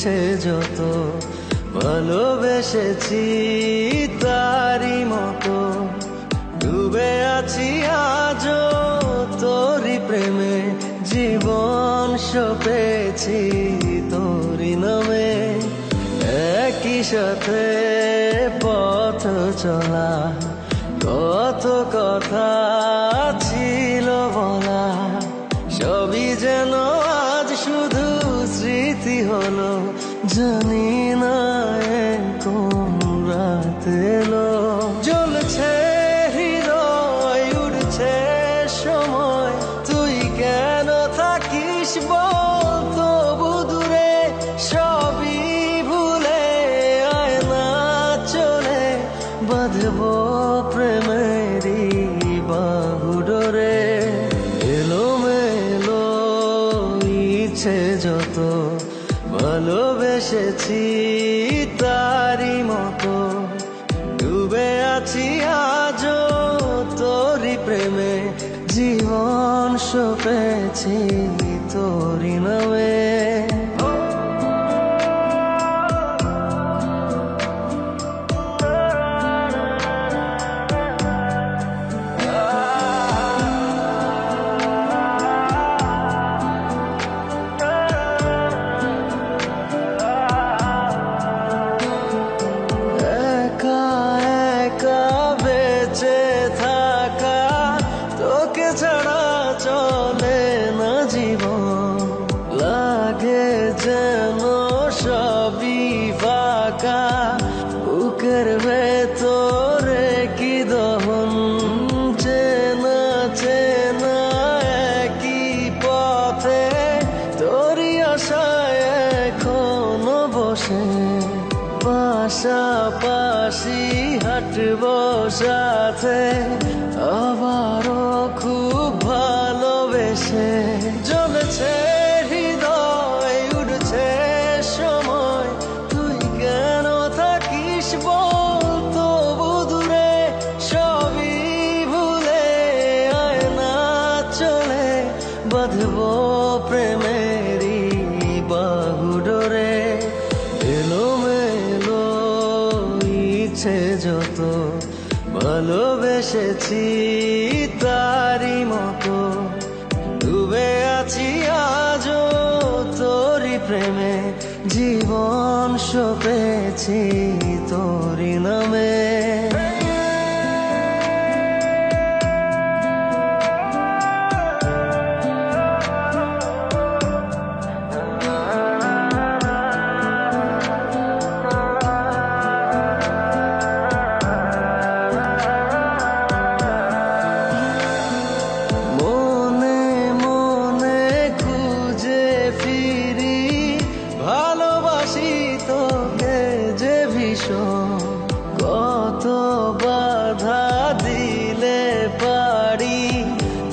ইচ্ছে যত ভালোবেসেছি তারি মতো ডুবে আছি আজও তোরি প্রেমে জীবন সপেছি তোরি নামে একই সাথে পথ চলা কত কথা ছিল বলা সবই যেন আজ শুধু স্মৃতি হলো জানি না কোন রাত এলো জ্বলছে হৃদয় উড়ছে সময় তুই কেন থাকিস বল তবু দূরে সবই ভুলে আয় না চলে বাঁধবো প্রেমেরই বাহু ডোরে এলোমেলো ইচ্ছে যত ভালোবেসেছি তারি মতো ডুবে আছি আজও তোরি প্রেমে জীবন সপেছি তোরি নামে ছাড়া চলে না জীবন লাগে যেন সবই ফাঁকা বুকের ভেতরে কি দহন চেনা চেনা একই পথে তোরই আশায় এখনো বসে পাশাপাশি হাঁটবো সাথে আবারও খুব ভালোবেসে জ্বলছে হৃদয় উড়ছে সময় তুই কেন থাকিস বল তবু দূরে সবই ভুলে আয় না চলে বাঁধবো প্রেমেরই বাহু ডোরে এলোমেলো ইচ্ছে যত ভালোবেসেছি তারি মতো ডুবে আছি আজও তোরি প্রেমে জীবন সপেছি তোরি নামে কত বাধা দিলে পারি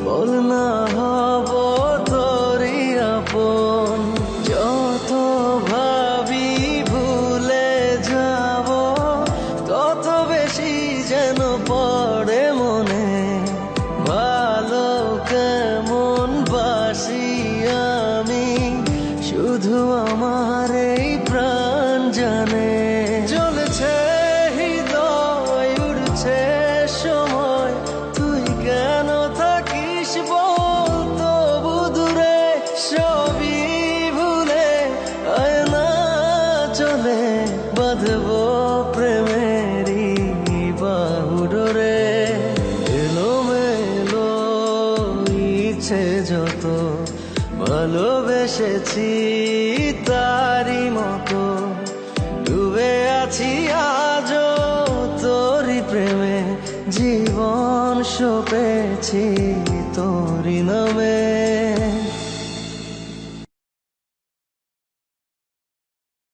বল না হব তোরি আপন যত ভাবি ভুলে যাব তত বেশি যেন পড়ে মনে ভালো কেমন বাসি আমি শুধু আমার এই প্রাণ জানে জ্বলছে হৃদয় উড়ছে সময় তুই কেন থাকিস বল তবু দূরে সবই ভুলে আয় না চলে বাঁধবো প্রেমেরই বাহু ডোরে এলোমেলো ইচ্ছে যত ভালোবেসেছি তারি মতো ডুবে আছি আজও তোরি প্রেমে জীবন সপেছি তোরি নামে।